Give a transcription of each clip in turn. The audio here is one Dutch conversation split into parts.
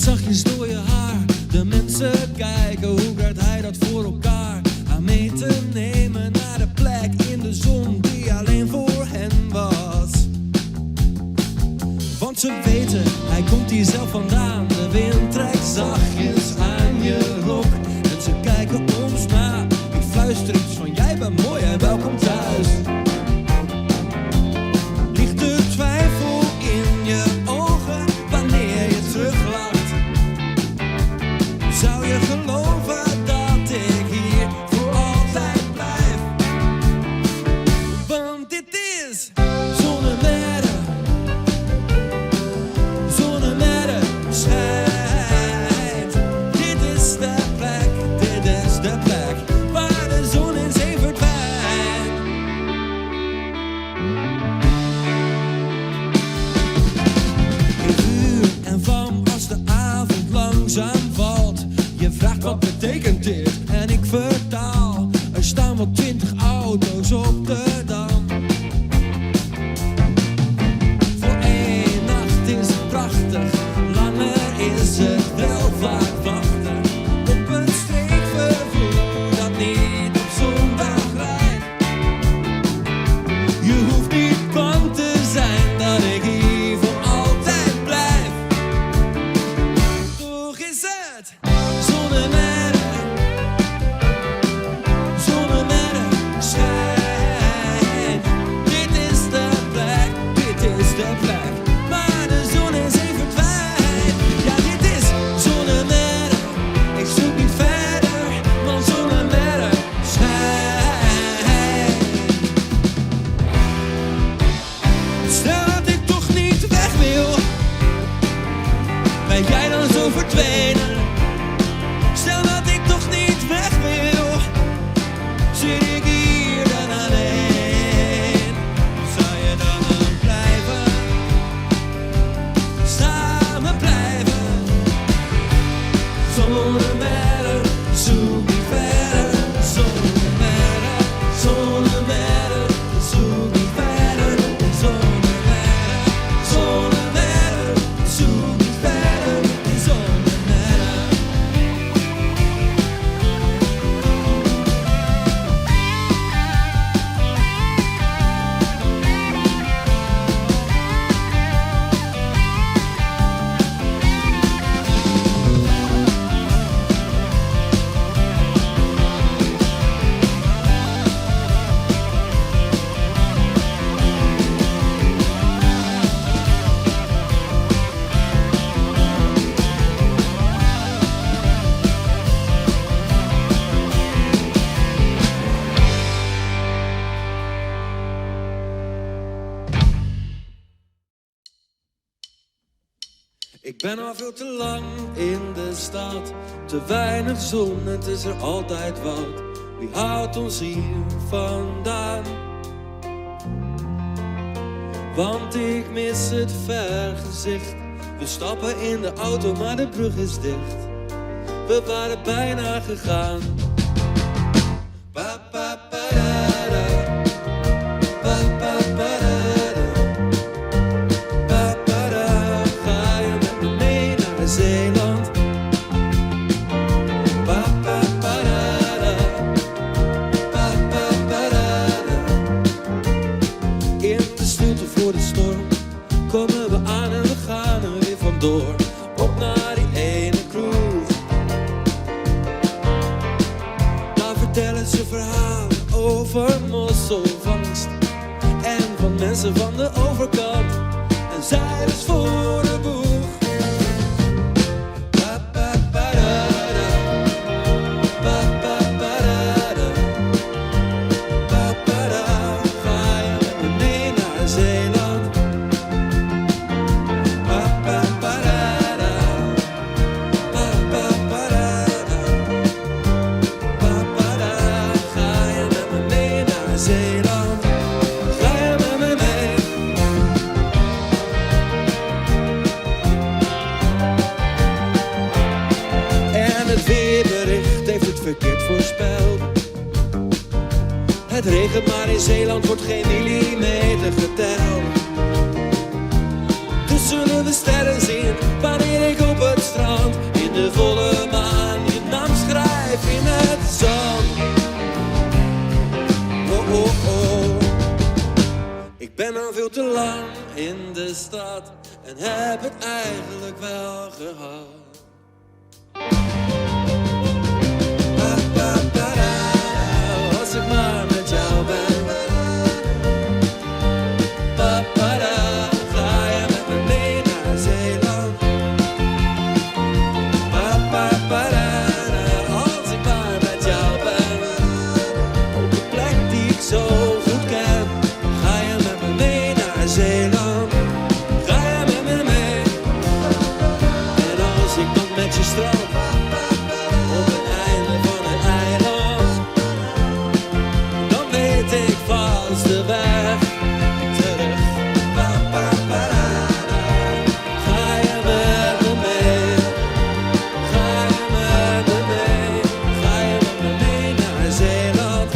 zachtjes door je haar. De mensen kijken, hoe krijgt hij dat voor elkaar? Haar mee te nemen naar de plek in de zon die alleen voor hen was. Want ze weten, hij komt hier zelf vandaan. De wind trekt zachtjes aan je rok en ze kijken ons na. Ik fluister iets van, jij bent mooi en welkom thuis. Ligt de twijfel in je ogen wanneer je teruglacht? Zou je geloven dat ik hier voor altijd blijf? Want dit is Zonnemeer, Zonnemeer schijnt. Dit is de plek waar de zon in zee verdwijnt. In vuur en vlam als de avond langzaam valt. Je vraagt wat betekent dit en ik vertaal. Er staan wel 20 auto's op de Dam. Voor één nacht is het prachtig, langer is het wel vaak wachten. Op een streekvervoer dat niet op zondag rijdt. Je hoeft niet bang te zijn dat ik hier voor altijd blijf. Toch is het Zonnemeer, Zonnemeer schijnt. Dit is de plek waar de zon in zee verdwijnt. Ja, dit is Zonnemeer, ik zoek niet verder, want Zonnemeer schijnt. Stel dat ik toch niet weg wil, ben jij dan zo verdwenen? Stel dat ik toch niet weg wil, zit ik hier dan alleen? Zou je dan blijven, samen blijven? Zonnemeer, zoek niet verder. Zonnemeer, Zonnemeer, zoek niet verder. Zonnemeer, Zonnemeer, zoek niet verder. Zonnemeer. Ik ben al veel te lang in de stad, te weinig zon, het is er altijd wat. Wie houdt ons hier vandaan? Want ik mis het vergezicht. We stappen in de auto, maar de brug is dicht. We waren bijna gegaan. Pa, pa, pa, da, da. Pa, pa, pa, da, da. Pa, pa, da. Ga je met me mee naar Zeeland? Pa, pa, pa, da, da. Pa, pa, pa, da, da. In de stilte voor de storm komen we aan en we gaan er weer vandoor. Op naar die ene kroeg. Daar vertellen ze verhalen over mosselvangst en van mensen van de overkant. En zij is voor de boeg. Pa, pa, pa, da, da. Pa, pa, pa, da, da. Pa, pa, da. Ga je met me mee naar Zeeland? Pa, pa, pa, da, da. Pa, pa, pa, da, da. Pa, pa, da. Ga je met me mee naar Zeeland? Ga je met me mee? En het weerbericht heeft het verkeerd voorspeld. Het regent, maar in Zeeland wordt geen millimeter geteld. Dus zullen we sterren zien wanneer ik op het strand in de volle maan je naam schrijf in het zand. Oh, oh, oh. Ik ben al veel te lang in de stad en heb het eigenlijk wel gehad. Als ik maar met jou ben. Ga je met me mee naar Zeeland. Als ik maar met jou ben. Op de plek die ik zo goed ken. Ga je met me mee naar Zeeland. Ga je met me mee. En als ik dan met je strand op het einde van het eiland, dan weet ik vast de weg terug. Ga je met me mee? Ga je met me mee? Ga je met me mee naar Zeeland?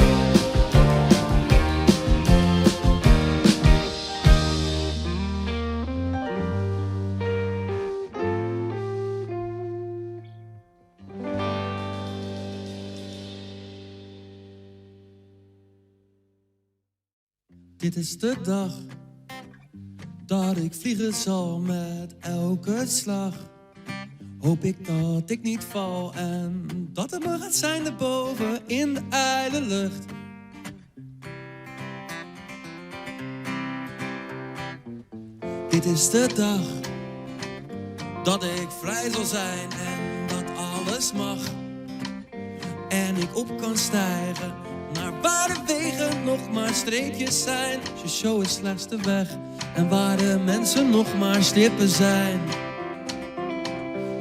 Dit is de dag dat ik vliegen zal met elke slag. Hoop ik dat ik niet val en dat het me gaat zijn erboven in de ijle lucht. Dit is de dag dat ik vrij zal zijn en dat alles mag. En ik op kan stijgen naar waar de wegen nog maar streepjes zijn. Je show is slechts de weg en waar de mensen nog maar stippen zijn.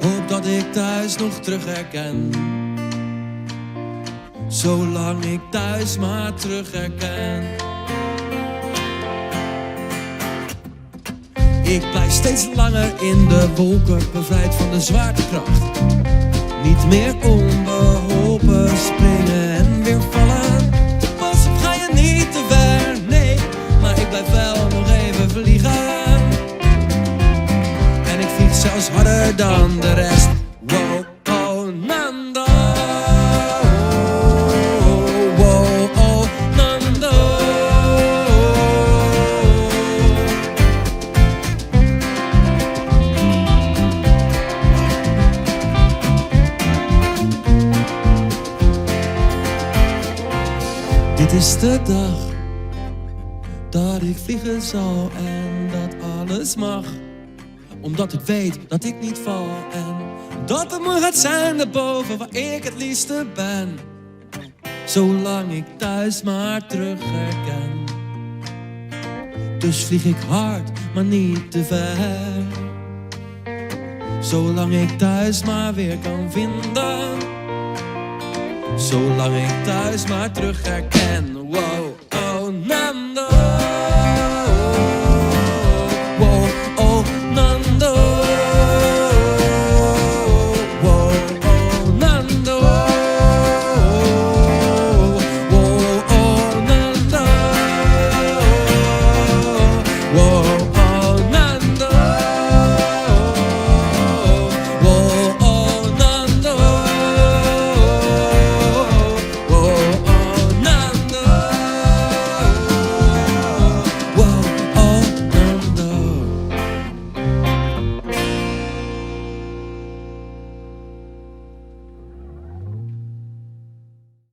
Hoop dat ik thuis nog terug herken. Zolang ik thuis maar terug herken. Ik blijf steeds langer in de wolken, bevrijd van de zwaartekracht. Niet meer onbeholpen springen en weer vallen. Pas op, ga je niet te ver, nee. Maar ik blijf wel nog even vliegen. En ik vlieg zelfs harder dan de rest. Wow, oh, Nando. Wow, oh, Nando. Dit is de dag dat ik vliegen zal en dat alles mag. Omdat ik weet dat ik niet val en dat het me gaat zijn daarboven waar ik het liefste ben. Zolang ik thuis maar terug herken. Dus vlieg ik hard, maar niet te ver. Zolang ik thuis maar weer kan vinden. Zolang ik thuis maar terug herken. Wow.